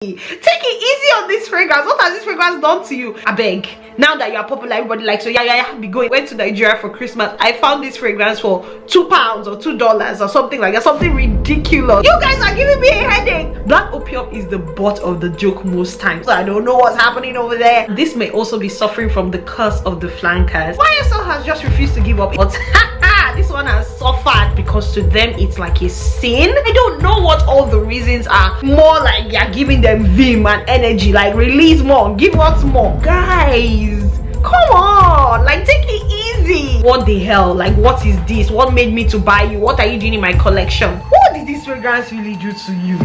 Take it easy on this fragrance. What has this fragrance done to you? I beg. Now that you are popular, everybody likes, so yeah, be going. Went to Nigeria for Christmas. I found this fragrance for £2 or $2 or something like that. Something ridiculous. You guys are giving me a headache. Black opium is the butt of the joke most times. So I don't know what's happening over there. This may also be suffering from the curse of the flankers. YSL has just refused to give up. But this one has suffered because to them it's like a sin. I don't know what all the reasons are. More like you're giving them vim and energy, like release more, give us more. Guys, come on, like take it easy. What the hell? Like, what is this? What made me to buy you? What are you doing in my collection? What did this fragrance really do to you?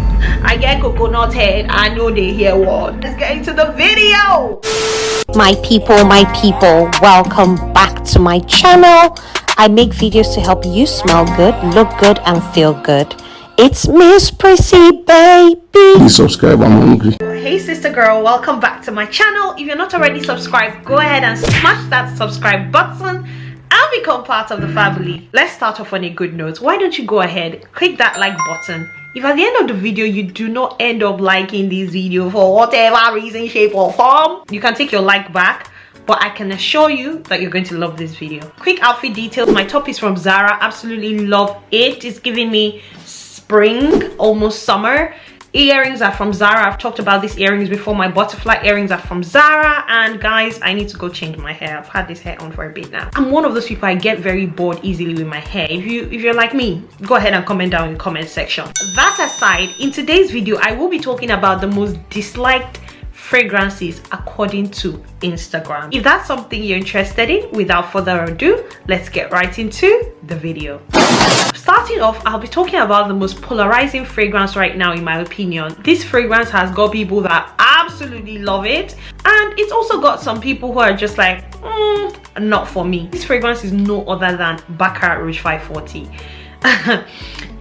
I get coconut head. I know they hear what. Let's get into the video. My people, welcome back to my channel. I make videos to help you smell good, look good, and feel good. It's Miss Prissy, baby. Please subscribe, I'm hungry. Hey sister girl, welcome back to my channel. If you're not already subscribed, go ahead and smash that subscribe button and become part of the family. Let's start off on a good note. Why don't you go ahead, click that like button. If at the end of the video you do not end up liking this video for whatever reason, shape or form, you can take your like back. But I can assure you that you're going to love this video. Quick outfit details. My top is from Zara. Absolutely love it. It's giving me spring, almost summer. Earrings are from Zara. I've talked about these earrings before. My butterfly earrings are from Zara. And guys, I need to go change my hair. I've had this hair on for a bit now. I'm one of those people, I get very bored easily with my hair. If you're like me, go ahead and comment down in the comment section. That aside, in today's video, I will be talking about the most disliked fragrances according to Instagram. If that's something you're interested in, without further ado, let's get right into the video. Starting off, I'll be talking about the most polarizing fragrance right now in my opinion. This fragrance has got people that absolutely love it, and it's also got some people who are just like, not for me. This fragrance is no other than Baccarat Rouge 540.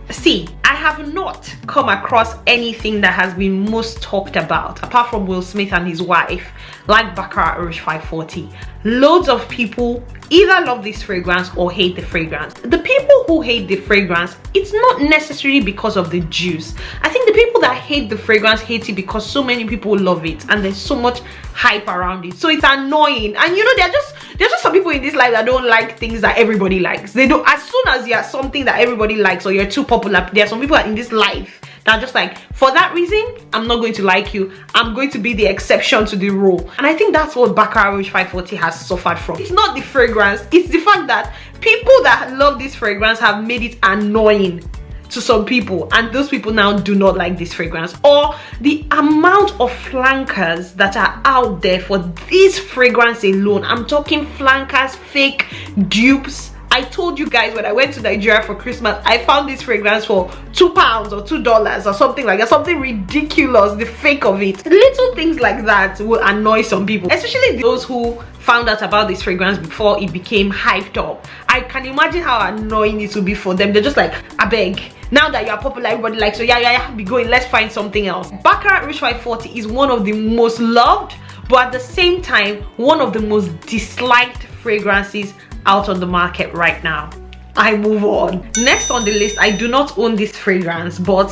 See, I have not come across anything that has been most talked about, apart from Will Smith and his wife, like Baccarat Rouge 540. Loads of people either love this fragrance or hate the fragrance. The people who hate the fragrance, it's not necessarily because of the juice. I think the people that hate the fragrance hate it because so many people love it and there's so much hype around it, so it's annoying. And you know, there are just some people in this life that don't like things that everybody likes. They don't. As soon as you're something that everybody likes or you're too popular, there are some people in this life that are just like, for that reason, I'm not going to like you. I'm going to be the exception to the rule. And I think that's what Baccarat Rouge 540 has suffered from. It's not the fragrance, it's the fact that people that love this fragrance have made it annoying to some people, and those people now do not like this fragrance. Or the amount of flankers that are out there for this fragrance alone. I'm talking flankers, fake dupes. I told you guys when I went to Nigeria for Christmas, I found this fragrance for £2 or $2 or something like that. Something ridiculous, the fake of it. Little things like that will annoy some people, especially those who found out about this fragrance before it became hyped up. I can imagine how annoying it will be for them. They're just like, I beg. Now that you are popular, everybody likes, so yeah, be going, let's find something else. Baccarat Rouge 540 is one of the most loved, but at the same time, one of the most disliked fragrances out on the market right now. I move on. Next on the list, I do not own this fragrance, but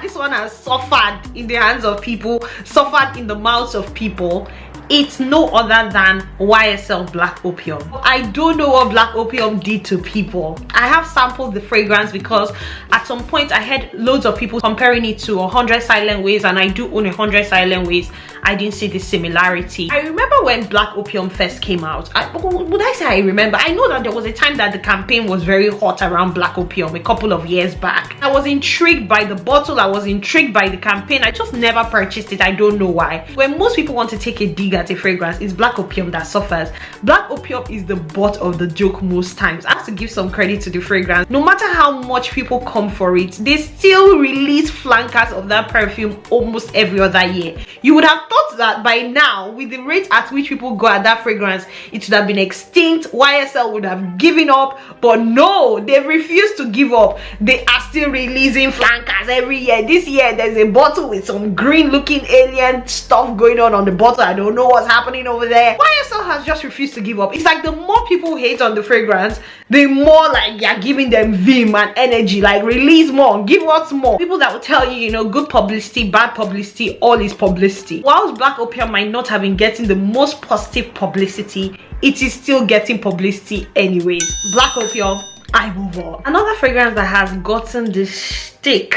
this one has suffered in the hands of people, suffered in the mouths of people. It's no other than YSL Black Opium. I don't know what Black Opium did to people. I have sampled the fragrance because at some point I had loads of people comparing it to 100 Silent Ways, and I do own 100 Silent Ways. I didn't see the similarity. I remember when Black Opium first came out. Would I say I remember? I know that there was a time that the campaign was very hot around Black Opium a couple of years back. I was intrigued by the bottle. I was intrigued by the campaign. I just never purchased it. I don't know why. When most people want to take a dig at a fragrance, it's Black Opium that suffers. Black Opium is the butt of the joke most times. I have to give some credit to the fragrance. No matter how much people come for it, they still release flankers of that perfume almost every other year. You would have thought that by now, with the rate at which people go at that fragrance, it would have been extinct. YSL would have given up, but no, they've refused to give up. They are still releasing flankers every year. This year, there's a bottle with some green looking alien stuff going on the bottle. I don't know what's happening over there. YSL has just refused to give up. It's like the more people hate on the fragrance, the more like you're giving them vim and energy, like release more, give us more. People that will tell you, you know, good publicity, bad publicity, all is publicity. Whilst Black Opium might not have been getting the most positive publicity, it is still getting publicity anyways. Black Opium, I move on. Another fragrance that has gotten the stick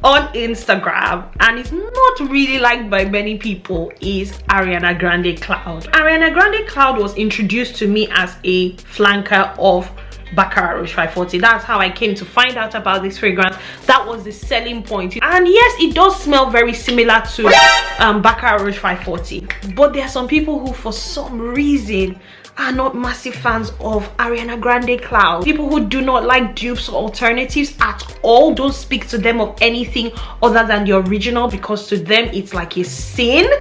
on Instagram and is not really liked by many people is Ariana Grande Cloud. Ariana Grande Cloud was introduced to me as a flanker of Baccarat Rouge 540. That's how I came to find out about this fragrance. That was the selling point. And yes, it does smell very similar to Baccarat Rouge 540, but there are some people who for some reason are not massive fans of Ariana Grande Cloud. People who do not like dupes or alternatives at all. Don't speak to them of anything other than the original, because to them it's like a sin.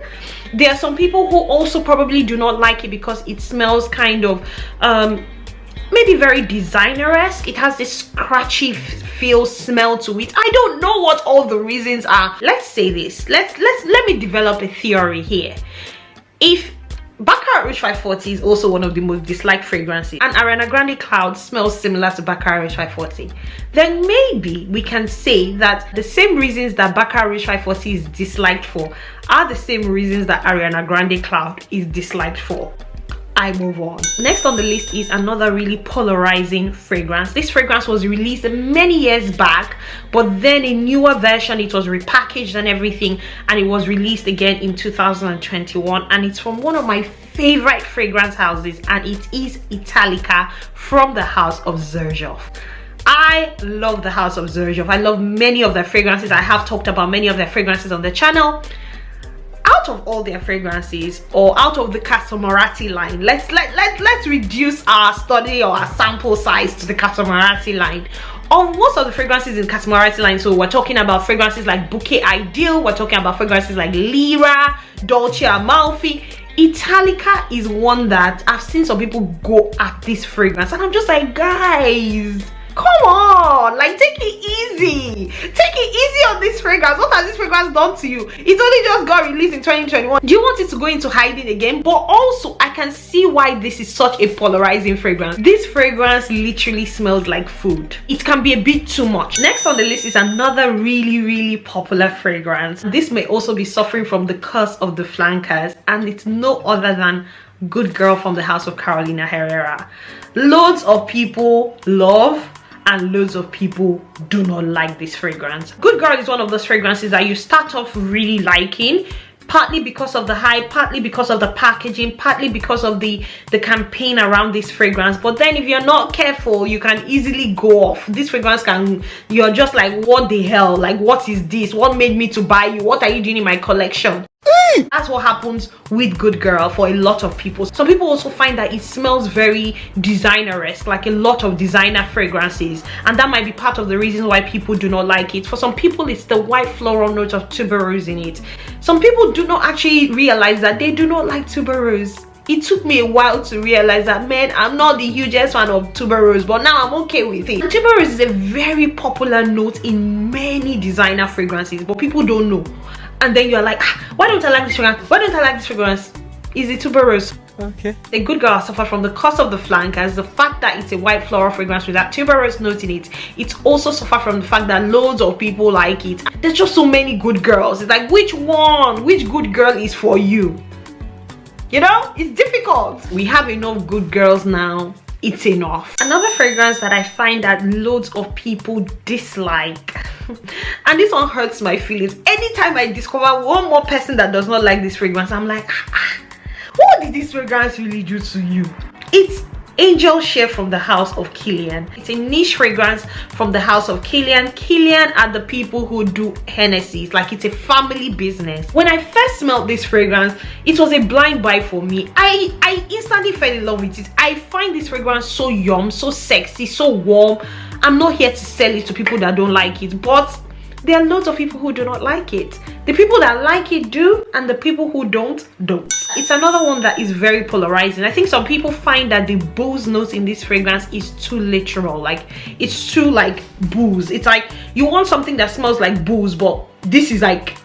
There are some people who also probably do not like it because it smells kind of maybe very designer-esque. It has this scratchy feel smell to it. I don't know what all the reasons are. Let's say this. Let me develop a theory here. If Baccarat Rouge 540 is also one of the most disliked fragrances, and Ariana Grande Cloud smells similar to Baccarat Rouge 540, then maybe we can say that the same reasons that Baccarat Rouge 540 is disliked for are the same reasons that Ariana Grande Cloud is disliked for. I move on. Next on the list is another really polarizing fragrance. This fragrance was released many years back, but then a newer version, it was repackaged and everything, and it was released again in 2021, and it's from one of my favorite fragrance houses, and it is Italica from the house of Xerjoff. I love the house of Xerjoff. I love many of their fragrances. I have talked about many of their fragrances on the channel. Out of all their fragrances, or out of the Casamarati line, let's reduce our study or our sample size to the Casamarati line. Of most of the fragrances in Casamarati line, so we're talking about fragrances like Bouquet Ideal, we're talking about fragrances like Lyra, Dolce Amalfi. Italica is one that I've seen some people go at this fragrance, and I'm just like, guys, come on, like, take it easy. Take it easy on this fragrance. What has this fragrance done to you? It only just got released in 2021. Do you want it to go into hiding again? But also, I can see why this is such a polarizing fragrance. This fragrance literally smells like food. It can be a bit too much. Next on the list is another really popular fragrance. This may also be suffering from the curse of the flankers, and it's no other than Good Girl from the house of Carolina Herrera. Loads of people love and loads of people do not like this fragrance. Good Girl is one of those fragrances that you start off really liking, partly because of the hype, partly because of the packaging, partly because of the campaign around this fragrance. But then if you're not careful, you can easily go off. This fragrance you're just like, what the hell? Like, what is this? What made me to buy you? What are you doing in my collection? That's what happens with Good Girl for a lot of people. Some people also find that it smells very designer-esque, like a lot of designer fragrances, and that might be part of the reason why people do not like it. For some people, it's the white floral note of tuberose in it. Some people do not actually realize that they do not like tuberose. It took me a while to realize that, man, I'm not the hugest fan of tuberose, but now I'm okay with it. And tuberose is a very popular note in many designer fragrances, but people don't know. And then you're like, why don't I like this fragrance? Why don't I like this fragrance? Is it tuberose? Okay. A Good Girl suffer from the curse of the flankers, the fact that it's a white floral fragrance with that tuberose note in it. It also suffer from the fact that loads of people like it. There's just so many good girls. It's like, which good girl is for you? You know, it's difficult. We have enough good girls now. It's enough. Another fragrance that I find that loads of people dislike, and this one hurts my feelings. Anytime I discover one more person that does not like this fragrance, I'm like, what did this fragrance really do to you? It's Angel Share from the house of Kilian. It's a niche fragrance from the house of Kilian. Kilian are the people who do Hennessy's. Like, it's a family business. When I first smelled this fragrance, it was a blind buy for me. I instantly fell in love with it. I find this fragrance so yum, so sexy, so warm. I'm not here to sell it to people that don't like it, but there are loads of people who do not like it. The people that like it do, and the people who don't. It's another one that is very polarizing. I think some people find that the booze note in this fragrance is too literal. Like, it's too like booze. It's like you want something that smells like booze, but this is like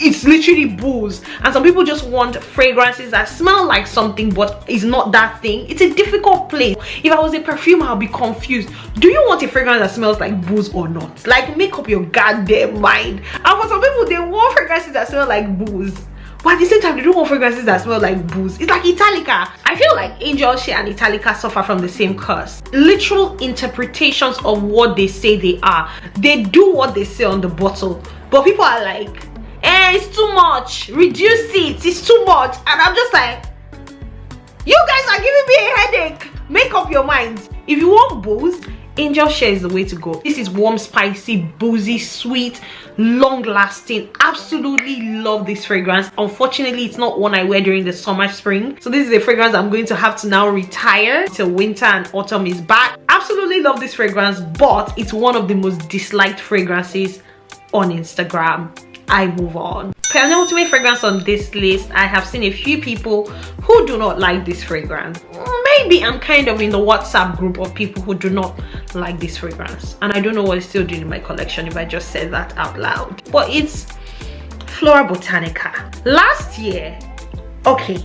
it's literally booze. And some people just want fragrances that smell like something but is not that thing. It's a difficult place. If I was a perfumer, I'll be confused. Do you want a fragrance that smells like booze or not? Like, make up your goddamn mind. And for some people, they want fragrances that smell like booze, but at the same time, they don't want fragrances that smell like booze. It's like Italica. I feel like Angel Shea and Italica suffer from the same curse. Literal interpretations of what they say they are. They do what they say on the bottle, but people are like, it's too much, reduce it, it's too much. And I'm just like, you guys are giving me a headache. Make up your minds. If you want booze, Angel Shea is the way to go. This is warm, spicy, boozy, sweet, long lasting. Absolutely love this fragrance. Unfortunately, it's not one I wear during the summer, spring, so this is a fragrance I'm going to have to now retire till winter and autumn is back. Absolutely love this fragrance, but it's one of the most disliked fragrances on Instagram. I move on. Penultimate fragrance on this list, I have seen a few people who do not like this fragrance. Maybe I'm kind of in the WhatsApp group of people who do not like this fragrance, and I don't know what it's still doing in my collection if I just said that out loud. But it's Flora Botanica. Last year, okay,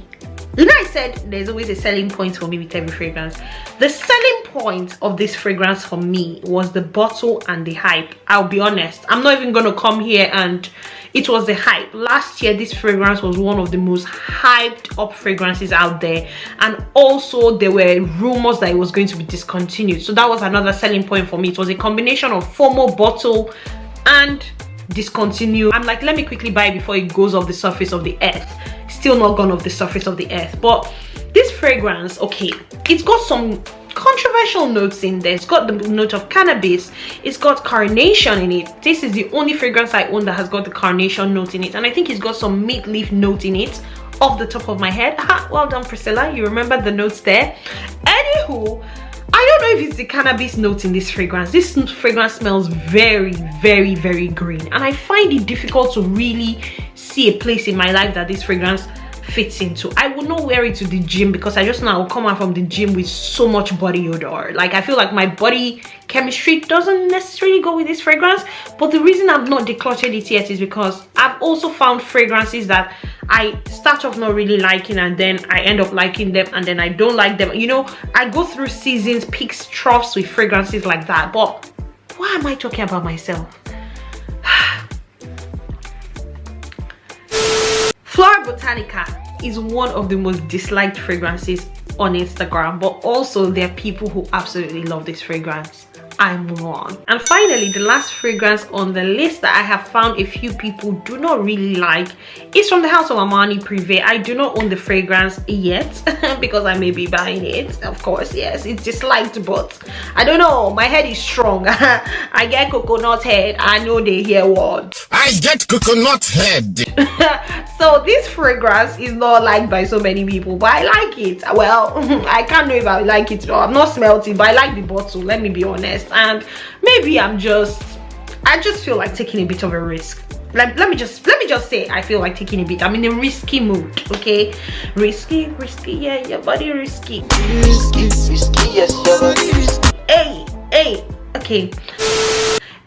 you know I said there's always a selling point for me with every fragrance. The selling point of this fragrance for me was the bottle and the hype. I'll be honest, I'm not even gonna come here and it was the hype. Last year, this fragrance was one of the most hyped up fragrances out there, and also there were rumors that it was going to be discontinued, so that was another selling point for me. It was a combination of FOMO, bottle, and discontinue. I'm like, let me quickly buy it before it goes off the surface of the earth. Still not gone off the surface of the earth. But this fragrance, okay, it's got some controversial notes in there. It's got the note of cannabis, it's got carnation in it. This is the only fragrance I own that has got the carnation note in it, and I think it's got some mint leaf note in it off the top of my head. Well done, Priscilla, you remember the notes there. Anywho, I don't know if it's the cannabis note in this fragrance. This fragrance smells very, very, very green, and I find it difficult to really see a place in my life that this fragrance fits into. I would not wear it to the gym because I just know I'll come out from the gym with so much body odor. Like, I feel like my body chemistry doesn't necessarily go with this fragrance. But the reason I've not decluttered it yet is because I've also found fragrances that I start off not really liking, and then I end up liking them, and then I don't like them. You know, I go through seasons, peaks, troughs with fragrances like that. But why am I talking about myself? Flora Botanica is one of the most disliked fragrances on Instagram, but also there are people who absolutely love this fragrance. I move on. And finally, the last fragrance on the list that I have found a few people do not really like is from the house of Armani Privé. I do not own the fragrance yet because I may be buying it, of course. Yes, it's disliked, but I don't know, my head is strong. I get coconut head. I know they hear what I get coconut head. So this fragrance is not liked by so many people, but I like it. Well, I can't know if I like it. I've not smelled it, but I like the bottle, let me be honest. And maybe I just feel like taking a bit of a risk. Let me just say I feel like taking a bit. I'm in a risky mood, okay? Risky, yeah, your body risky. Risky, yes, your body risky. Hey, okay.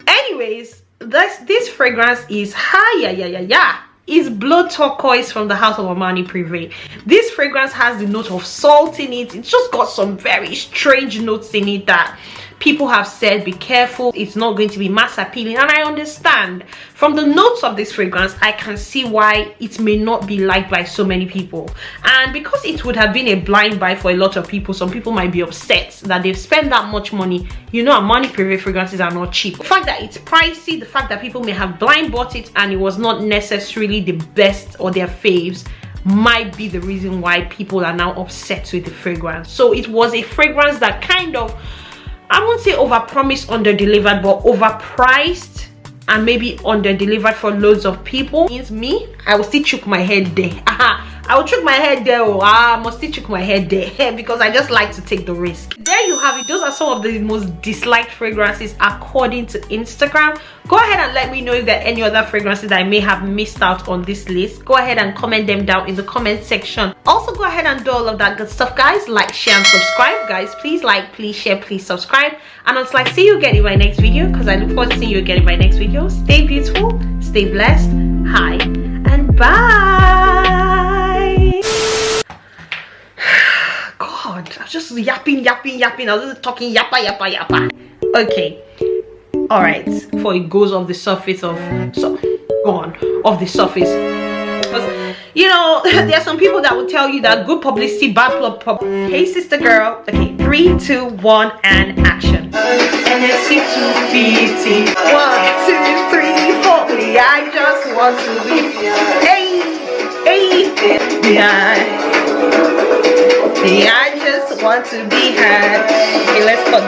Anyways, this fragrance is is Blow Turquoise from the house of Armani Privé. This fragrance has the note of salt in it. It's just got some very strange notes in it that people have said be careful, it's not going to be mass appealing, and I understand. From the notes of this fragrance, I can see why it may not be liked by so many people, and because it would have been a blind buy for a lot of people, some people might be upset that they've spent that much money. You know, Armani Privé fragrances are not cheap. The fact that it's pricey, the fact that people may have blind bought it and it was not necessarily the best or their faves, might be the reason why people are now upset with the fragrance. So it was a fragrance that kind of, I won't say overpromised, under-delivered, but overpriced and maybe under-delivered for loads of people. Means me, I will still chook my head there. I will chook my head there. I must still chook my head there because I just like to take the risk. There you have it. Those are some of the most disliked fragrances according to Instagram. Go ahead and let me know if there are any other fragrances that I may have missed out on this list. Go ahead and comment them down in the comment section. Also, go ahead and do all of that good stuff, guys. Like, share, and subscribe, guys. Please like, please share, please subscribe. And until I see you again in my next video, because I look forward to seeing you again in my next video, stay beautiful, stay blessed. Hi. Bye. God, I was just yapping. I was just talking yappa. Okay. All right. Before it goes off the surface of off the surface. You know, there are some people that will tell you that good publicity, bad pub. Hey, sister girl. Okay, 3, 2, 1, and action. NSC 250. 1, 2, 3, 4. I just want to be. Hey, yeah. I just want to be had. Okay, let's cut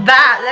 that.